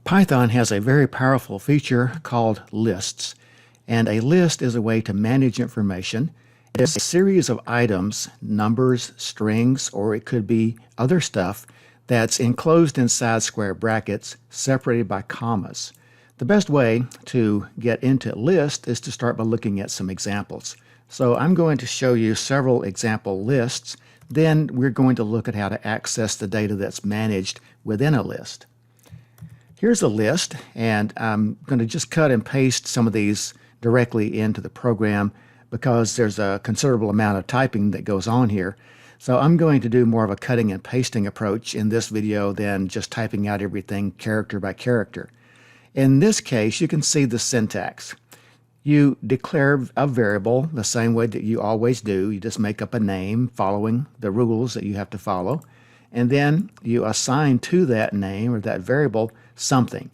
Python has a very powerful feature called lists, and a list is a way to manage information. It's a series of items, numbers, strings, or it could be other stuff that's enclosed inside square brackets separated by commas. The best way to get into list is to start by looking at some examples. So I'm going to show you several example lists, then we're going to look at how to access the data that's managed within a list. Here's a list, and I'm going to just cut and paste some of these directly into the program because there's a considerable amount of typing that goes on here. So I'm going to do more of a cutting and pasting approach in this video than just typing out everything character by character. In this case, you can see the syntax. You declare a variable the same way that you always do. You just make up a name following the rules that you have to follow, and then you assign to that name or that variable something.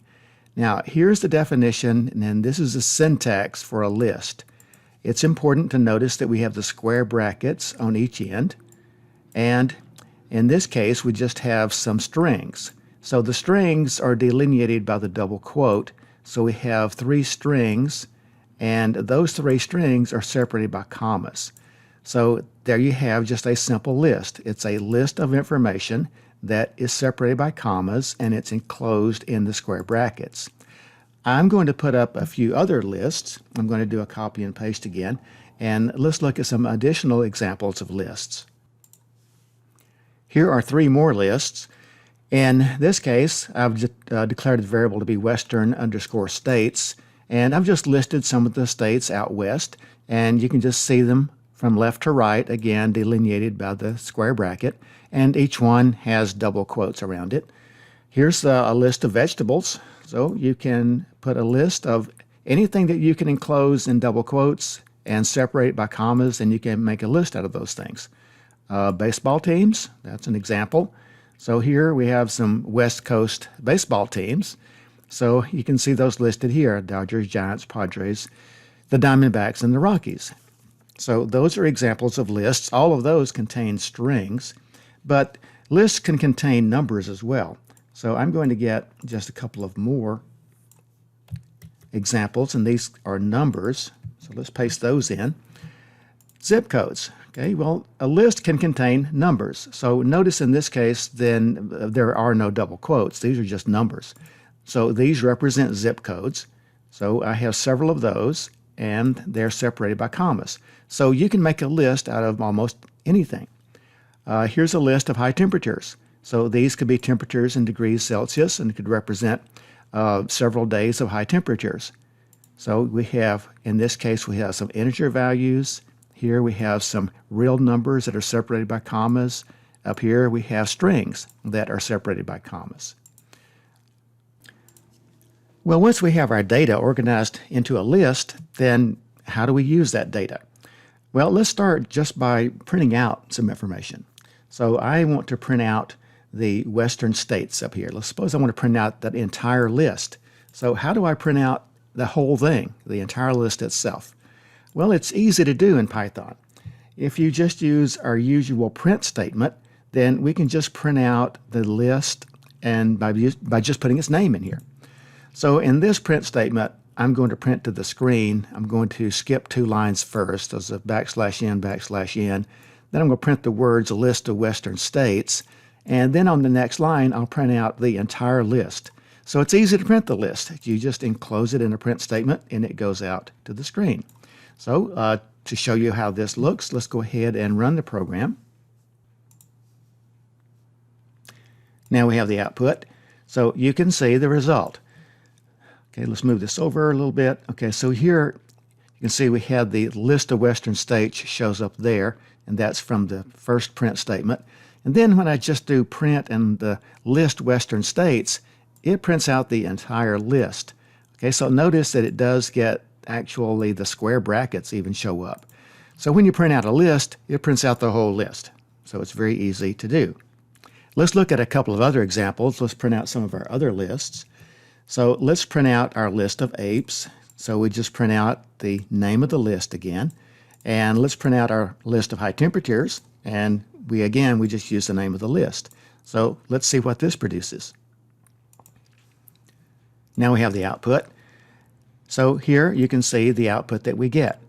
Now, here's the definition, and then this is the syntax for a list. It's important to notice that we have the square brackets on each end, and in this case, we just have some strings. So the strings are delineated by the double quote, so we have 3 strings, and those 3 strings are separated by commas. So there you have just a simple list. It's a list of information that is separated by commas, and it's enclosed in the square brackets. I'm going to put up a few other lists. I'm going to do a copy and paste again, and let's look at some additional examples of lists. Here are 3 more lists. In this case, I've declared the variable to be western_states, and I've just listed some of the states out west, and you can just see them from left to right, again delineated by the square bracket, and each one has double quotes around it. Here's a list of vegetables, so you can put a list of anything that you can enclose in double quotes and separate by commas, and you can make a list out of those things. Baseball teams, that's an example. So here we have some West Coast baseball teams, so you can see those listed here: Dodgers, Giants, Padres, the Diamondbacks, and the Rockies. So those are examples of lists. All of those contain strings, but lists can contain numbers as well. So I'm going to get just a couple of more examples, and these are numbers. So let's paste those in. Zip codes. Okay, well, a list can contain numbers. So notice in this case, then there are no double quotes. These are just numbers. So these represent zip codes. So I have several of those, and they're separated by commas. So you can make a list out of almost anything. Here's a list of high temperatures. So these could be temperatures in degrees Celsius and could represent several days of high temperatures. So we have, in this case, we have some integer values. Here we have some real numbers that are separated by commas. Up here we have strings that are separated by commas. Well, once we have our data organized into a list, then how do we use that data? Well, let's start just by printing out some information. So I want to print out the western states up here. Let's suppose I want to print out that entire list. So how do I print out the whole thing, the entire list itself? Well, it's easy to do in Python. If you just use our usual print statement, then we can just print out the list and by just putting its name in here. So in this print statement, I'm going to print to the screen. I'm going to skip 2 lines first. There's a \n, \n. Then I'm going to print the words list of western states. And then on the next line, I'll print out the entire list. So it's easy to print the list. You just enclose it in a print statement, and it goes out to the screen. So to show you how this looks, let's go ahead and run the program. Now we have the output. So you can see the result. Okay, let's move this over a little bit. Okay, so here you can see we have the list of western states shows up there, and that's from the first print statement. And then when I just do print and the list western states, it prints out the entire list. Okay, so notice that it does get actually the square brackets even show up. So when you print out a list, it prints out the whole list. So it's very easy to do. Let's look at a couple of other examples. Let's print out some of our other lists. So let's print out our list of apes. So we just print out the name of the list again. And let's print out our list of high temperatures. And we just use the name of the list. So let's see what this produces. Now we have the output. So here you can see the output that we get.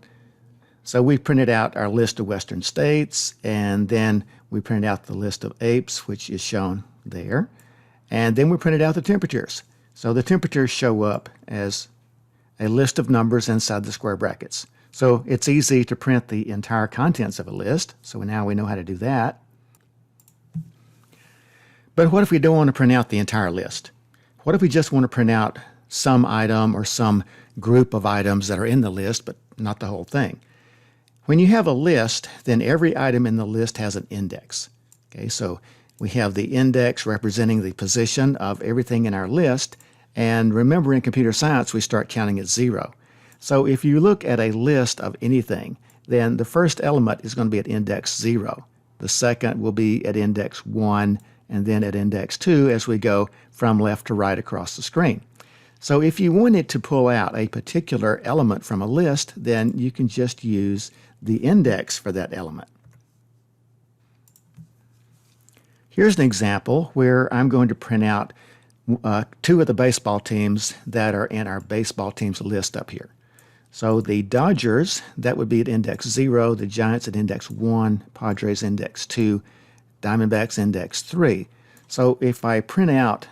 So we printed out our list of western states, and then we printed out the list of apes, which is shown there. And then we printed out the temperatures. So the temperatures show up as a list of numbers inside the square brackets. So it's easy to print the entire contents of a list. So now we know how to do that. But what if we don't want to print out the entire list? What if we just want to print out some item or some group of items that are in the list, but not the whole thing? When you have a list, then every item in the list has an index. Okay, so we have the index representing the position of everything in our list. And remember, in computer science, we start counting at 0. So if you look at a list of anything, then the first element is going to be at index 0. The second will be at index 1, and then at index 2 as we go from left to right across the screen. So if you wanted to pull out a particular element from a list, then you can just use the index for that element. Here's an example where I'm going to print out 2 of the baseball teams that are in our baseball teams list up here. So the Dodgers, that would be at index 0, the Giants at index 1, Padres index 2, Diamondbacks index 3. So if I print out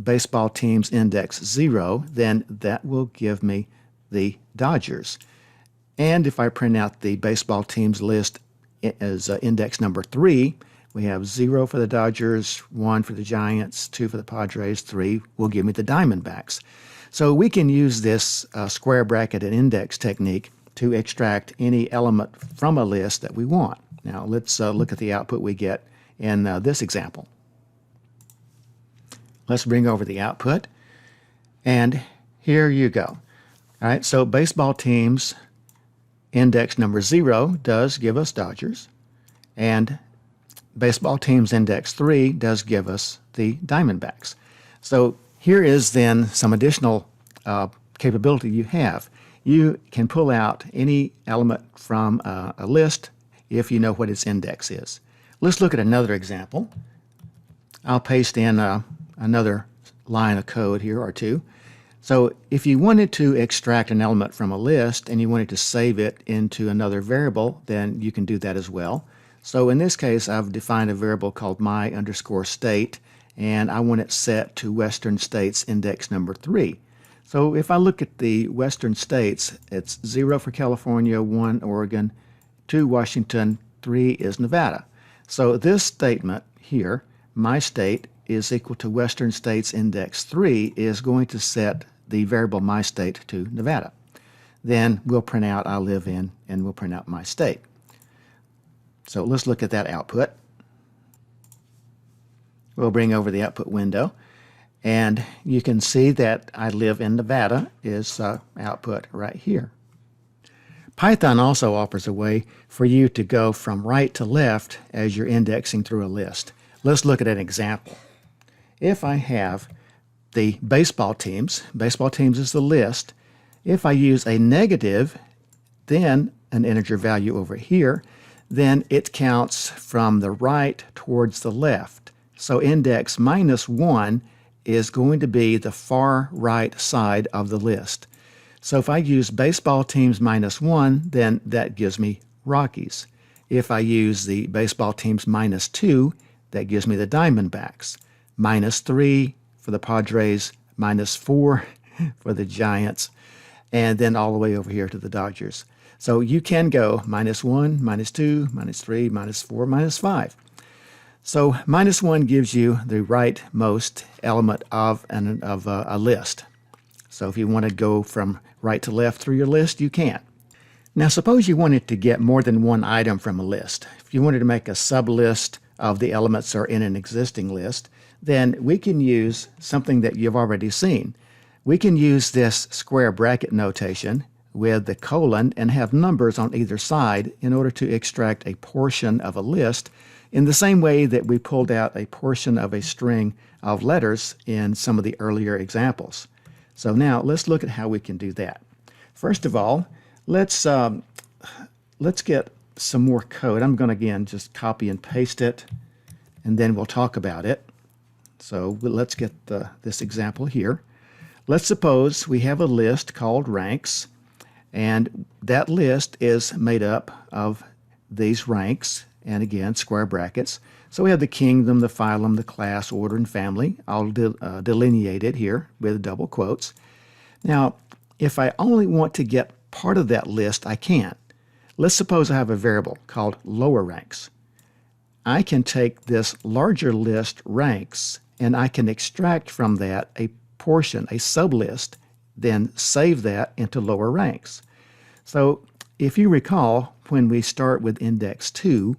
baseball teams index 0, then that will give me the Dodgers. And if I print out the baseball teams list as index number 3, we have 0 for the Dodgers, 1 for the Giants, 2 for the Padres, 3 will give me the Diamondbacks. So we can use this square bracket and index technique to extract any element from a list that we want. Now let's look at the output we get in this example. Let's bring over the output, and here you go. All right, so baseball teams index number 0 does give us Dodgers, and baseball teams index 3 does give us the Diamondbacks. So here is then some additional capability you have. You can pull out any element from a list if you know what its index is. Let's look at another example. I'll paste in another line of code here or two. So if you wanted to extract an element from a list and you wanted to save it into another variable, then you can do that as well. So in this case, I've defined a variable called my_state, and I want it set to Western States index number 3. So if I look at the Western States, it's 0 for California, 1 Oregon, 2 Washington, 3 is Nevada. So this statement here, my state is equal to Western States index 3, is going to set the variable my state to Nevada. Then we'll print out I live in, and we'll print out my state. So let's look at that output. We'll bring over the output window, and you can see that I live in Nevada is output right here. Python also offers a way for you to go from right to left as you're indexing through a list. Let's look at an example. If I have the baseball teams is the list. If I use a negative, then an integer value over here, then it counts from the right towards the left. So index -1 is going to be the far right side of the list. So if I use baseball teams -1, then that gives me Rockies. If I use the baseball teams -2, that gives me the Diamondbacks. -3 for the Padres, -4 for the Giants, and then all the way over here to the Dodgers. So you can go -1, -2, -3, -4, -5. So -1 gives you the rightmost element of a list. So if you want to go from right to left through your list, you can. Now suppose you wanted to get more than one item from a list. If you wanted to make a sublist of the elements that are in an existing list, then we can use something that you've already seen. We can use this square bracket notation with the colon and have numbers on either side in order to extract a portion of a list in the same way that we pulled out a portion of a string of letters in some of the earlier examples. So now let's look at how we can do that. First of all, let's get some more code. I'm going to again just copy and paste it, and then we'll talk about it. So let's get this example here. Let's suppose we have a list called ranks, and that list is made up of these ranks, and again, square brackets. So we have the kingdom, the phylum, the class, order, and family, all delineated here with double quotes. Now, if I only want to get part of that list, I can. Let's suppose I have a variable called lower ranks. I can take this larger list ranks, and I can extract from that a portion, a sublist, then save that into lower ranks. So if you recall, when we start with index 2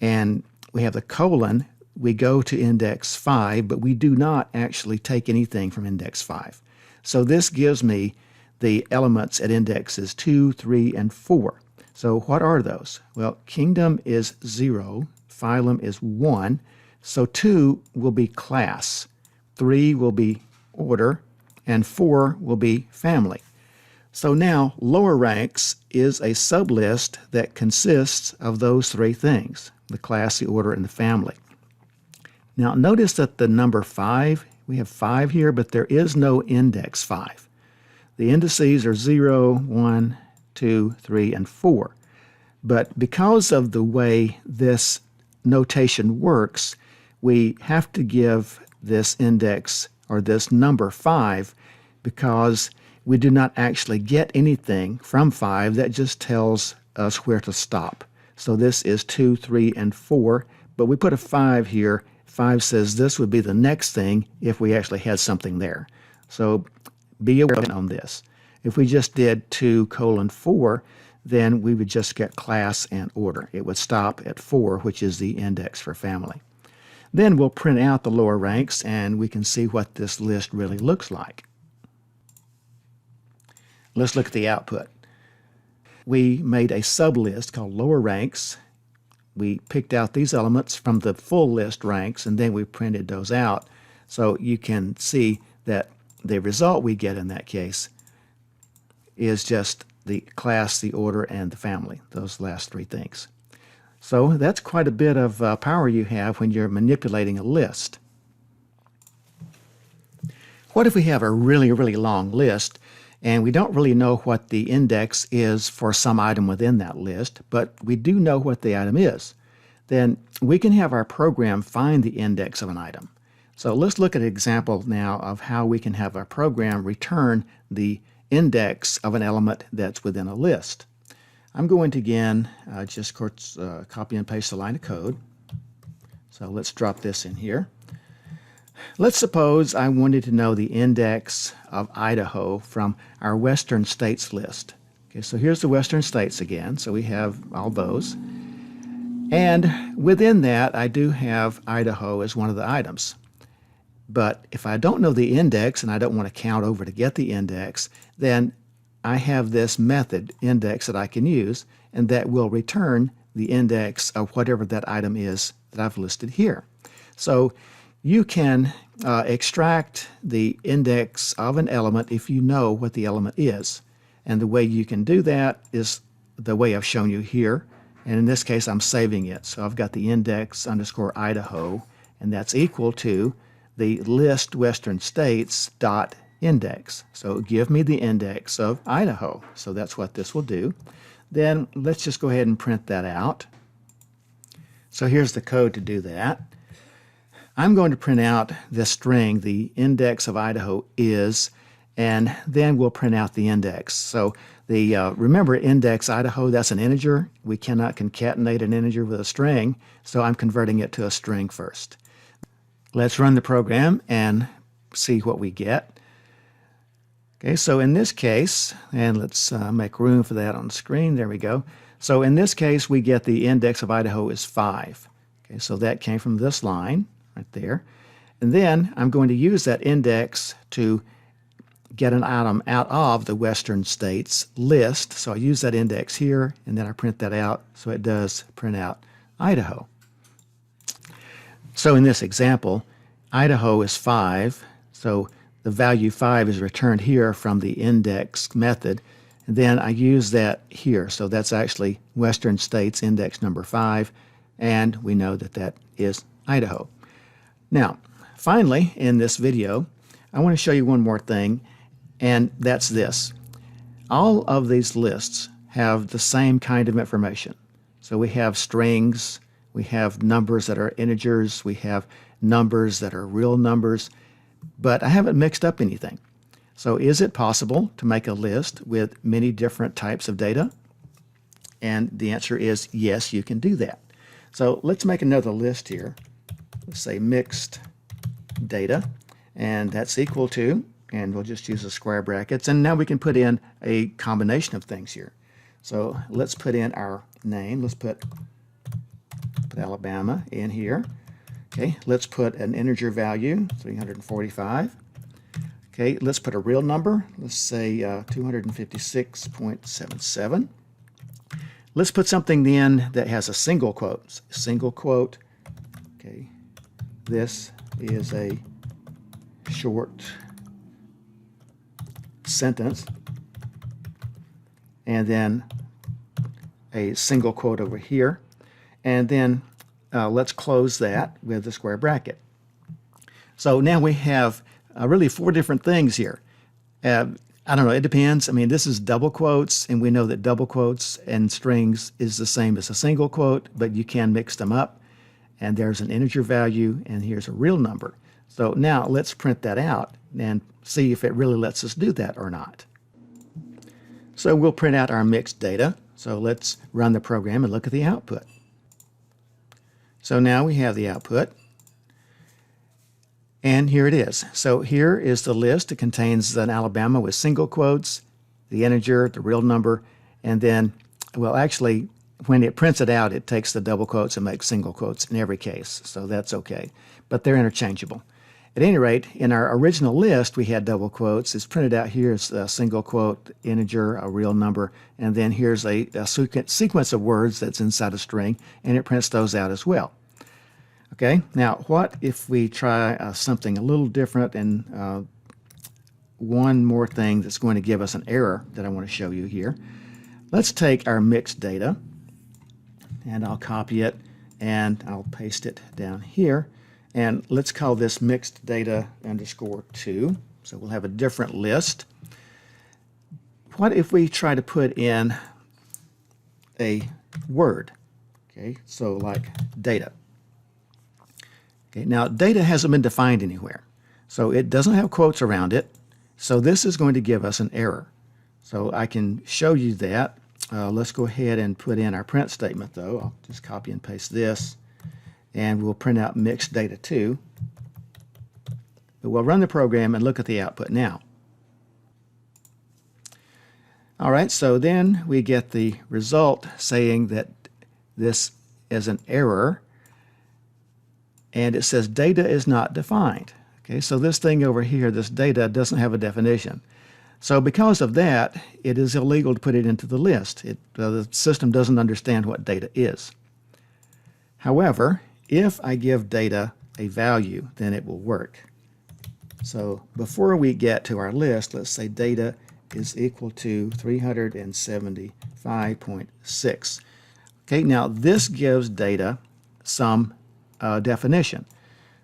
and we have the colon, we go to index 5, but we do not actually take anything from index 5. So this gives me the elements at indexes 2, 3, and 4. So what are those? Well, kingdom is 0, phylum is 1, so 2 will be class, 3 will be order, and 4 will be family. So now lower ranks is a sublist that consists of those three things, the class, the order, and the family. Now notice that the number 5, we have 5 here, but there is no index 5. The indices are 0, 1, 2, 3, and 4. But because of the way this notation works, we have to give this index or this number 5 because we do not actually get anything from 5. That just tells us where to stop. So this is 2, 3, and 4, but we put a 5 here. 5 says this would be the next thing if we actually had something there. So be aware on this. If we just did 2, 4, then we would just get class and order. It would stop at 4, which is the index for family. Then we'll print out the lower ranks and we can see what this list really looks like. Let's look at the output. We made a sublist called lower ranks. We picked out these elements from the full list ranks and then we printed those out. So you can see that the result we get in that case is just the class, the order, and the family, those last three things. So that's quite a bit of power you have when you're manipulating a list. What if we have a really, really long list and we don't really know what the index is for some item within that list, but we do know what the item is? Then we can have our program find the index of an item. So let's look at an example now of how we can have our program return the index of an element that's within a list. I'm going to again just copy and paste the line of code. So let's drop this in here. Let's suppose I wanted to know the index of Idaho from our Western States list. Okay, so here's the Western States again. So we have all those. And within that, I do have Idaho as one of the items. But if I don't know the index and I don't want to count over to get the index, then I have this method index that I can use, and that will return the index of whatever that item is that I've listed here. So you can extract the index of an element if you know what the element is. And the way you can do that is the way I've shown you here. And in this case, I'm saving it. So I've got the index underscore Idaho, and that's equal to the list Western States dot index. So give me the index of Idaho. So that's what this will do. Then let's just go ahead and print that out. So here's the code to do that. I'm going to print out this string, the index of Idaho is, and then we'll print out the index. So the remember index Idaho, that's an integer. We cannot concatenate an integer with a string, so I'm converting it to a string first. Let's run the program and see what we get. Okay, so in this case, and let's make room for that on the screen. There we go. So in this case, we get the index of Idaho is 5. Okay, so that came from this line right there. And then I'm going to use that index to get an item out of the Western States list. So I use that index here, and then I print that out. So it does print out Idaho. So in this example, Idaho is 5. So the value 5 is returned here from the index method. And then I use that here. So that's actually Western States index number 5. And we know that that is Idaho. Now, finally, in this video, I want to show you one more thing, and that's this. All of these lists have the same kind of information. So we have strings, we have numbers that are integers, we have numbers that are real numbers, but I haven't mixed up anything. So is it possible to make a list with many different types of data? And the answer is yes, you can do that. So let's make another list here. Let's say mixed data, and that's equal to, and we'll just use the square brackets, and now we can put in a combination of things here. So let's put in our name. Let's put Alabama in here. Okay, let's put an integer value, 345. Okay, let's put a real number. Let's say 256.77. Let's put something in that has a single quote. Single quote. Okay, this is a short sentence, and then a single quote over here, and then let's close that with the square bracket. So now we have really 4 different things here. I don't know, it depends. I mean, this is double quotes, and we know that double quotes and strings is the same as a single quote, but you can mix them up. And there's an integer value, and here's a real number. So now let's print that out and see if it really lets us do that or not. So we'll print out our mixed data. So let's run the program and look at the output. So now we have the output. And here it is. So here is the list. It contains an Alabama with single quotes, the integer, the real number, and then, well, actually, when it prints it out, it takes the double quotes and makes single quotes in every case. So that's okay. But they're interchangeable. At any rate, in our original list, we had double quotes. It's printed out here as a single quote, integer, a real number, and then here's a sequence of words that's inside a string, and it prints those out as well. Okay, now what if we try something a little different, and one more thing that's going to give us an error that I want to show you here. Let's take our mixed data, and I'll copy it, and I'll paste it down here. And let's call this mixed data underscore 2. So we'll have a different list. What if we try to put in a word? Okay, so like data. Okay, now data hasn't been defined anywhere. So it doesn't have quotes around it. So this is going to give us an error. So I can show you that. Let's go ahead and put in our print statement though. I'll just copy and paste this. And we'll print out mixed data 2. But we'll run the program and look at the output now. All right, so then we get the result saying that this is an error, and it says data is not defined. Okay, so this thing over here, this data, doesn't have a definition. So because of that, it is illegal to put it into the list. The system doesn't understand what data is. However, if I give data a value, then it will work. So before we get to our list, let's say data is equal to 375.6. Okay, now this gives data some definition.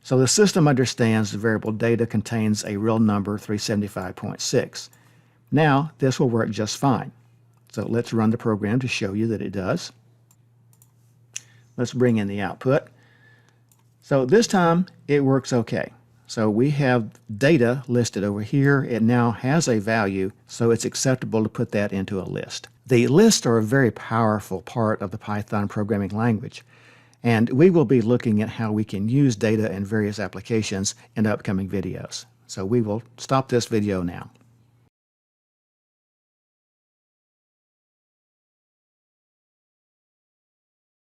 So the system understands the variable data contains a real number, 375.6. Now this will work just fine. So let's run the program to show you that it does. Let's bring in the output. So this time it works okay. So we have data listed over here. It now has a value, so it's acceptable to put that into a list. The lists are a very powerful part of the Python programming language, and we will be looking at how we can use data in various applications in upcoming videos. So we will stop this video now.